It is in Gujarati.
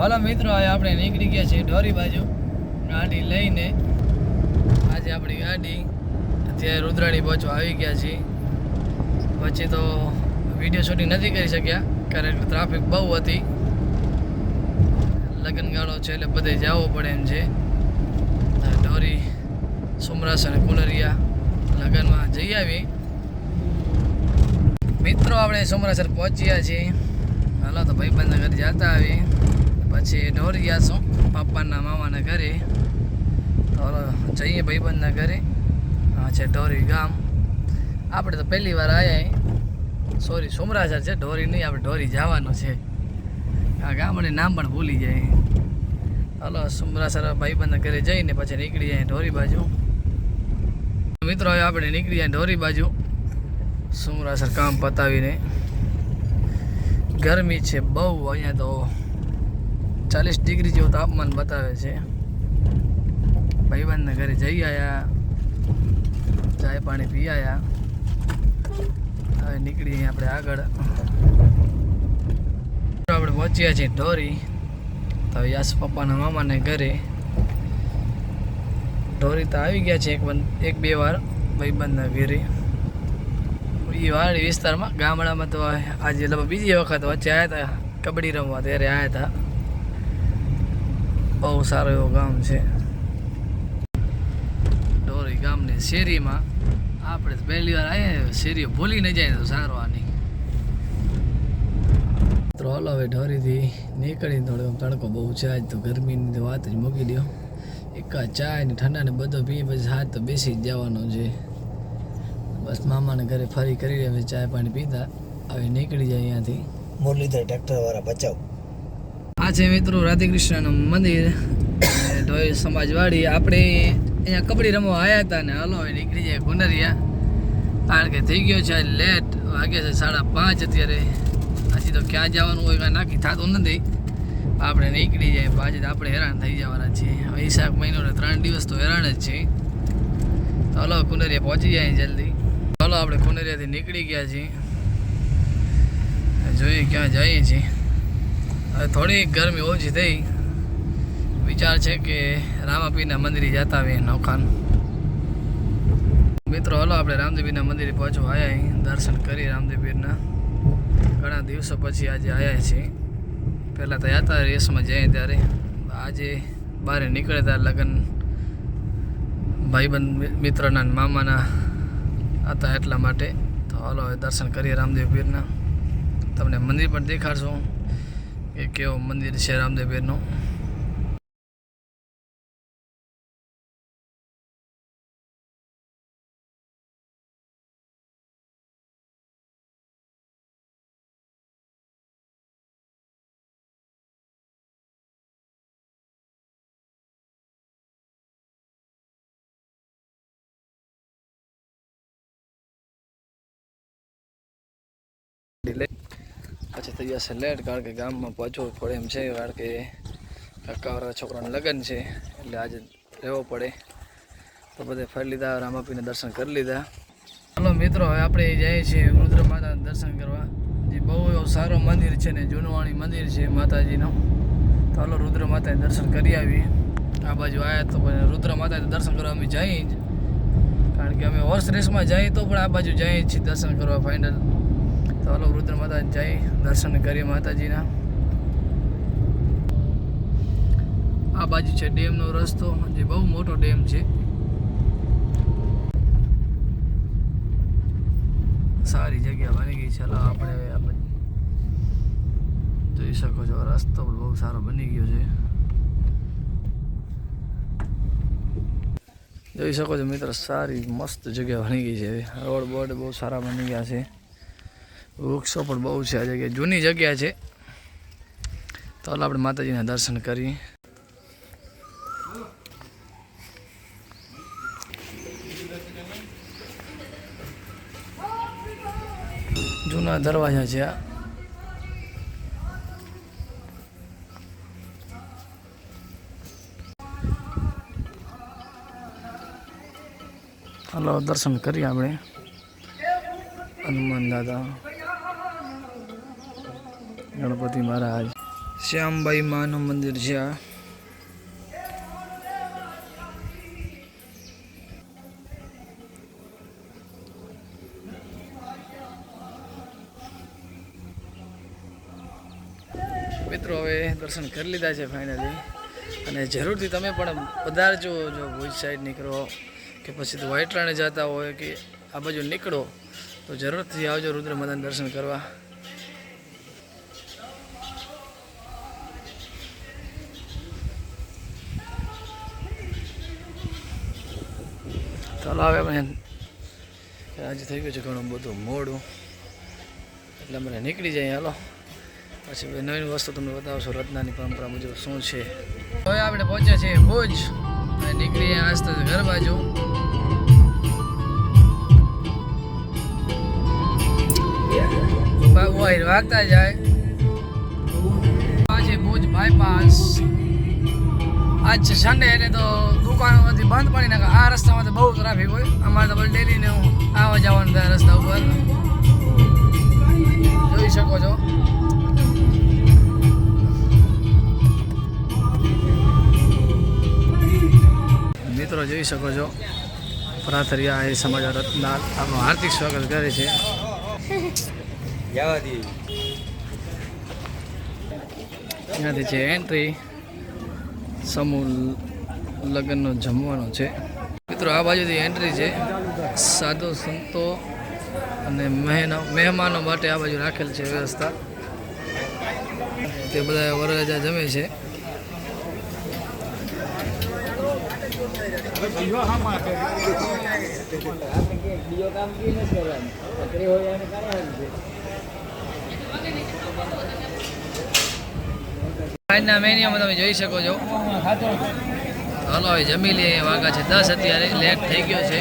હાલો મિત્રો, આજે આપણે નીકળી ગયા છીએ ઢોરી બાજુ ગાડી લઈને. આજે આપણી ગાડી અત્યારે રુદ્રાણી પહોંચવા આવી ગયા છીએ. પછી તો વિડીયો શૂટિંગ નથી કરી શક્યા કારણ કે ટ્રાફિક બહુ હતી. લગ્નગાળો છે એટલે બધે જવું પડે એમ છે. ઢોરી, સુમરાસ અને કુનરિયા લગ્નમાં જઈ આવી. મિત્રો આપણે સુમરાસર પહોંચ્યા છીએ. હાલો તો ભાઈબંધના ઘરે જતા આવી, પછી ઢોરી જઈશું પપ્પાના મામાના ઘરે. તો જઈએ ભાઈબંધના ઘરે. હા છે ઢોરી ગામ. આપણે તો પહેલી વાર આવ્યા. સોરી, સુમરાસર છે, ઢોરી નહીં. આપણે ઢોરી જવાનું છે. આ ગામનું નામ પણ ભૂલી જાય. હાલો સુમરાસર ભાઈબંધના ઘરે જઈને પછી નીકળી જાય ઢોરી બાજુ. મિત્રો હવે આપણે નીકળી જાય ઢોરી બાજુ સુમરાસર કામ પતાવીને. ગરમી છે બહુ, અહીંયા તો 40 ડિગ્રી જેવું તાપમાન બતાવે છે. ભાઈબંધના ઘરે જઈ આવ્યા, ચાય પાણી પી આવ્યા. હવે નીકળીએ આપણે આગળ. આપણે પહોંચ્યા છીએ ઢોરી. તો યાસ પપ્પાના મામાને ઘરે. ઢોરી તો આવી ગયા છે એક બે વાર ભાઈબંધના ઘરે. એ વાડી વિસ્તારમાં, ગામડામાં તો આજે લગભગ બીજી વખત વચ્ચે આવ્યા હતા કબડ્ડી રમવા, ત્યારે આવ્યા હતા. બહુ સારું એવું ગામ છે ઢોરી ગામની શેરીમાં. આપણે તો પહેલી વાર આવ્યા, શેરીઓ ભૂલી ન જાય તો સારું. આની તો હાલો હવે ઢોરીથી નીકળીને થોડો તડકો બહુ છે આજ તો. ગરમીની તો વાત જ મૂકી દો. એકા ચા ને ઠંડા ને બધો પીએ પછી હાથ તો બેસી જ જવાનો છે. બસ મામાને ઘરે ફરી કરી હવે ચા પાણી પીતા હવે નીકળી જાય અહીંયાથી. મુરલીધર ટ્રેક્ટર વાળા બચાવ. આ છે મિત્રો રાધે કૃષ્ણનું મંદિર, ઢોરી સમાજવાડી. આપણે અહીંયા કબડ્ડી રમવા આવ્યા હતા ને હાલો હવે નીકળી જાય કુનરિયા. કારણ કે થઈ ગયો છે લેટ, વાગે છે 5:30 અત્યારે. હજી તો ક્યાં જવાનું હોય કાંઈ નાખી થતું નથી. આપણે નીકળી જાય પાછી આપણે હેરાન થઈ જવાના છીએ. વૈશાખ મહિનો ને 3 દિવસ તો હેરાન જ છે. હાલો કુનરિયા પહોંચી જાય જલ્દી. ચાલો આપણે કુનરિયાથી નીકળી ગયા છીએ. જોઈએ ક્યાં જઈએ છીએ. હવે થોડી ગરમી ઓછી થઈ. વિચાર છે કે રામાપીરના મંદિરે જતા આવીએ નૌખાન. મિત્રો હાલો આપણે રામદેવપીરના મંદિરે પહોંચવા આવ્યા. દર્શન કરી રામદેવપીરના. ઘણા દિવસો પછી આજે આવ્યા છીએ. પહેલાં તો હતા રેસમાં જઈએ ત્યારે. આજે બહાર નીકળે ત્યારે લગ્ન ભાઈબંધ મિત્રના મામાના હતા એટલા માટે. તો હાલો હવે દર્શન કરીએ રામદેવ પીરના. તમને મંદિર પણ દેખાડશું કે કેવું મંદિર છે રામદેવ પીરનું. પછી થઈ જશે લેટ, કારણ કે ગામમાં પહોંચવું પડે એમ છે. કારણ કે કાકાવાળા છોકરાનું લગ્ન છે એટલે આજે રહેવો પડે. તો બધે ફરી લીધા, રામાપીને દર્શન કરી લીધા. ચાલો મિત્રો હવે આપણે જઈએ છીએ રુદ્ર માતાના દર્શન કરવા. જે બહુ એવું સારું મંદિર છે ને જૂનવાણી મંદિર છે માતાજીનું. તો હાલો રુદ્ર માતાને દર્શન કરી આવીએ. આ બાજુ આવ્યા તો રુદ્ર માતાને દર્શન કરવા અમે જઈએ જ, કારણ કે અમે હોર્સ રેસમાં જઈએ તો પણ આ બાજુ જઈએ છીએ દર્શન કરવા ફાઇનલ. તો હાલો રુદ્ર માતા જઈ દર્શન કરીએ માતાજીના. આ બાજુ છે ડેમનો રસ્તો, જે બહુ મોટો ડેમ છે. સારી જગ્યા બની ગઈ. ચાલો આપણે જોઈ શકો છો રસ્તો પણ બહુ સારો બની ગયો છે. જોઈ શકો છો મિત્રો, સારી મસ્ત જગ્યા બની ગઈ છે. રોડ બોર્ડ બહુ સારા બની ગયા છે. વૃક્ષો પણ બહુ છે. આ જગ્યા જૂની જગ્યા છે. તો હાલ આપણે માતાજીના દર્શન કરીએ. જૂના દરવાજા છે આ. હાલો દર્શન કરીએ આપણે. હનુમાન દાદા, ગણપતિ મહારાજ, શ્યામબાઈ માનું મંદિર છે આ. મિત્રો હવે દર્શન કરી લીધા છે ફાઇનલી, અને જરૂરથી તમે પણ પધારજો. જો ભુજ સાઈડ નીકળો કે પછી તો વ્હાઈટ રણે જતા હોય કે આ બાજુ નીકળો તો જરૂરથી આવજો રુદ્ર માતાના દર્શન કરવા. ચાલો હવે આપણે આજે થઈ ગયું છે ઘણું બધું મોડું, એટલે મને નીકળી જાય. હાલો પછી નવીન વસ્તુ તમને બતાવશો રત્નાની પરંપરા મુજબ શું છે. હવે આપણે પહોંચ્યા છીએ ભુજ અને નીકળીએ આસ્તે ઘર બાજુ. વાયર વાગતા જાય આજે ભુજ બાયપાસ. આજ છે સન્ડે એટલે તો દુકાનો બધી બંધ પડી નાખે. આ રસ્તામાં તો બહુ ટ્રાફિક હોય. અમારે તો ડેલીને આવવા જવાનું થાય રસ્તા ઉપર, જોઈ શકો છો. મિત્રો જોઈ શકો છો પ્રાથરિયા એ સમાચાર રત્ના આપણું હાર્દિક સ્વાગત કરે છે. ત્યાંથી છે એન્ટ્રી. સમૂહ લગ્નનો જમવાનો છે. મિત્રો આ બાજુથી એન્ટ્રી છે. સાધુ સંતો અને મહેમાનો માટે આ બાજુ રાખેલ છે વ્યવસ્થા. તે બધા વરરાજા જમે છે. આજના મેન્યુમાં તમે જોઈ શકો છો. હાલો હવે જમી લઈએ. વાગા છે 10 અત્યારે, લેટ થઈ ગયો છે.